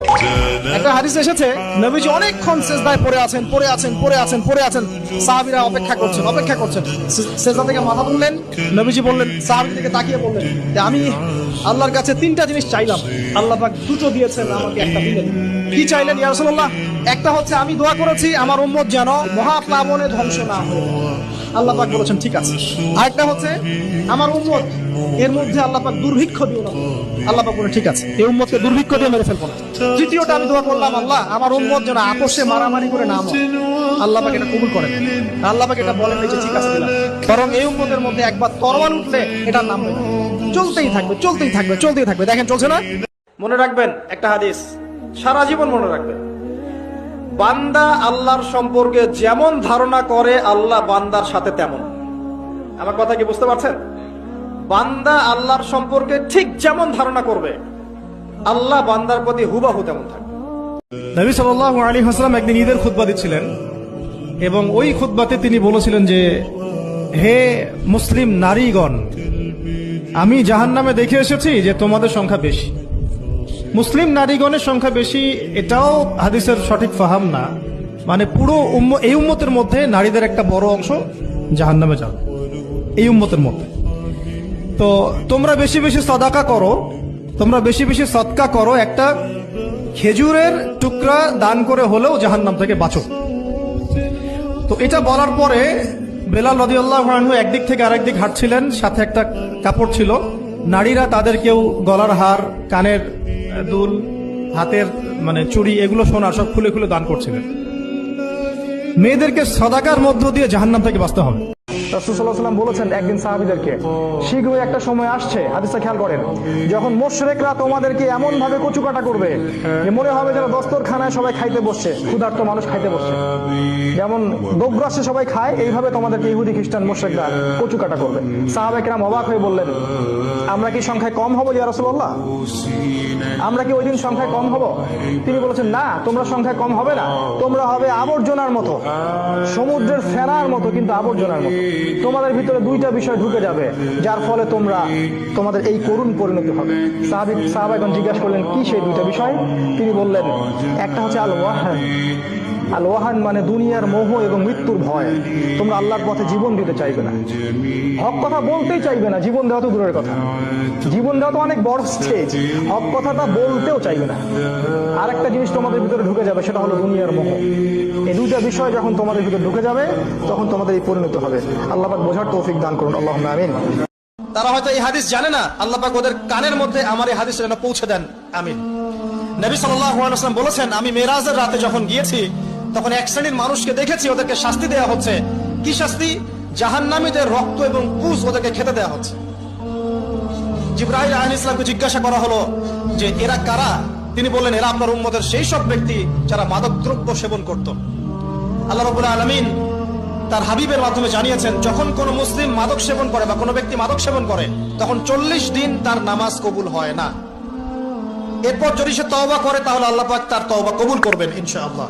একটা হাদিস এসেছে, নবীজি অনেকক্ষণ সিজদায় পড়ে আছেন। সাহাবীরা অপেক্ষা করছেন। সিজদা থেকে মাথা তুললেন, নবীজি বললেন, সাহাবীদের দিকে তাকিয়ে বললেন যে আমি আল্লাহর কাছে তিনটা জিনিস চাইলাম, আল্লাহ পাক দুটো দিয়েছেন, আমাকে একটা দিলেন। কি চাইলেন ইয়া রাসূলুল্লাহ? একটা হচ্ছে আমি দোয়া করেছি আমার উম্মত যেন মহাপ্লাবনে ধ্বংস না হয়, আল্লাহ পাক বলেছেন ঠিক আছে। আরেকটা হচ্ছে আমার উম্মত এর মধ্যে আল্লাহ পাক দুর্ভিক্ষ দিও না, আল্লাহ পাক বলেন ঠিক আছে, এই উম্মতকে দুর্ভিক্ষ দিয়ে মেরে ফেলবো না। তৃতীয়টা আমি দোয়া করলাম, আল্লাহ আমার উম্মত যেন আপোষে মারামারি করে না মরে, আল্লাহ পাক এটা কবুল করেন। আল্লাহ পাক এটা বলেন যে ঠিক আছে দিলাম, বরং এই উম্মতের মধ্যে একবার তরবাল উঠলে এটার নাম নেই, চলতেই থাকবে। দেখেন চলছে না। মনে রাখবেন একটা হাদিস, সারা জীবন মনে রাখবেন, বান্দা আল্লাহর সম্পর্কে যেমন ধারণা করে আল্লাহ বান্দার সাথে তেমন। আমার কথা কি বুঝতে পারছেন? বান্দা আল্লাহর সম্পর্কে ঠিক যেমন ধারণা করবে আল্লাহ বান্দার প্রতি হুবাহু তেমন থাকবে। নবী সাল্লাল্লাহু আলাইহি ওয়াসাল্লাম একদিন ঈদের খুতবা দিচ্ছিলেন এবং ওই খুতবাতে তিনি বলেছিলেন যে হে মুসলিম নারীগণ, আমি জাহান্নামে দেখে এসেছি যে তোমাদের সংখ্যা বেশি। মুসলিম নারীগণের সংখ্যা বেশি এটাও হাদিসের সঠিক ফাহাম না, মানে পুরো এই উম্মতের মধ্যে নারীদের একটা বড় অংশ জাহান্নামে যাবে এই উম্মতের মধ্যে। তো তোমরা বেশি বেশি সদকা করো, একটা খেজুরের টুকরা দান করে হলেও জাহান্নাম থেকে বাঁচো। তো এটা বলার পরে বেলাল রাদিয়াল্লাহু আনহু একদিক থেকে আরেক দিক হাঁটছিলেন, সাথে একটা কাপড় ছিল। নারীরা তাদের কেউ গলার হার, কানের দুল, হাতের মানে চুড়ি, এগুলো সোনার সব খুলে খুলে দান করছিলেন। মেয়েদেরকে সদাকার মধ্য দিয়ে জাহান্নাম থেকে বাঁচতে হবে। রাসূল সাল্লাল্লাহু আলাইহি ওয়াসাল্লাম বলেছেন একদিন সাহাবীদেরকে, শীঘ্রই একটা সময় আসছে, হাদিসটা খেয়াল করেন, যখন মুশরিকরা তোমাদেরকে এমন ভাবে কচুকাটা করবে যে মনে হবে যেন দস্তরখানায় সবাই খাইতে বসছে, ক্ষুধার্ত মানুষ খাইতে বসছে, যেমন দোগ্রাসে সবাই খায়, এইভাবে তোমাদেরকে ইহুদি খ্রিস্টান মুশরিকরা কচুকাটা করবে। সাহাবায়ে কেরাম অবাক হয়ে বললেন, আমরা কি সংখ্যায় কম হব ইয়া রাসূলুল্লাহ? আমরা কি ওই দিন সংখ্যায় কম হব? তিনি বলেছেন, না, তোমরা সংখ্যায় কম হবে না, তোমরা হবে আবর্জনার মতো, সমুদ্রের ফেনার মতো, কিন্তু আবর্জনার মতো। তোমাদের ভিতরে দুইটা বিষয় ঢুকে যাবে যার ফলে তোমাদের এই করুণ পরিণতি হবে। সাহাবাগণ জিজ্ঞাসা করলেন, কি সেই দুইটা বিষয়? তিনি বললেন, একটা হচ্ছে আল ওয়াহান মানে দুনিয়ার মোহ এবং মৃত্যুর ভয়। তোমরা আল্লাহর পথে জীবন দিতে চাইবে না, হক কথা বলতেই চাইবে না, জীবন দেওয়া তো দূরের কথা, জীবন দেওয়া তো অনেক বড় স্টেজ, হক কথাটা বলতেও চাইবে না। আর একটা জিনিস তোমাদের ভিতরে ঢুকে যাবে, সেটা হলো দুনিয়ার মোহ। এই দুইটা বিষয় যখন তোমাদের ভিতরে ঢুকে যাবে তখন তোমাদের এই পরিণতি হবে। আল্লাহ পাক বোঝার তৌফিক দান করুন, আল্লাহুম্মা আমিন। তারা হয়তো এই হাদিস জানে না, আল্লাহ পাক ওদের কানের মধ্যে আমার এই হাদিস যেন পৌঁছে দেন, আমিন। নবী সাল্লাল্লাহু আলাইহি ওয়াসাল্লাম বলেছেন, আমি মেরাজের রাতে যখন গিয়েছি তখন এক শ্রেণীর মানুষকে দেখেছি, ওদেরকে শাস্তি দেওয়া হচ্ছে। কি শাস্তি? জাহান্নামীদের রক্ত এবং পুজ ওদেরকে খেতে দেওয়া হচ্ছে। জিবরাইল আলাইহিস সালামকে জিজ্ঞাসা করা হলো যে এরা কারা? তিনি বললেন, এরা আপনার উম্মতের সেই সব ব্যক্তি যারা মাদকদ্রব্য সেবন করত। আল্লাহ রাব্বুল আলামিন তার হাবিবের মাধ্যমে জানিয়েছেন, যখন কোন মুসলিম মাদক সেবন করে বা কোনো ব্যক্তি মাদক সেবন করে তখন 40 দিন তার নামাজ কবুল হয় না। এরপর যদি সে তওবা করে তাহলে আল্লাহ পাক তার তওবা কবুল করবেন ইনশাআল্লাহ।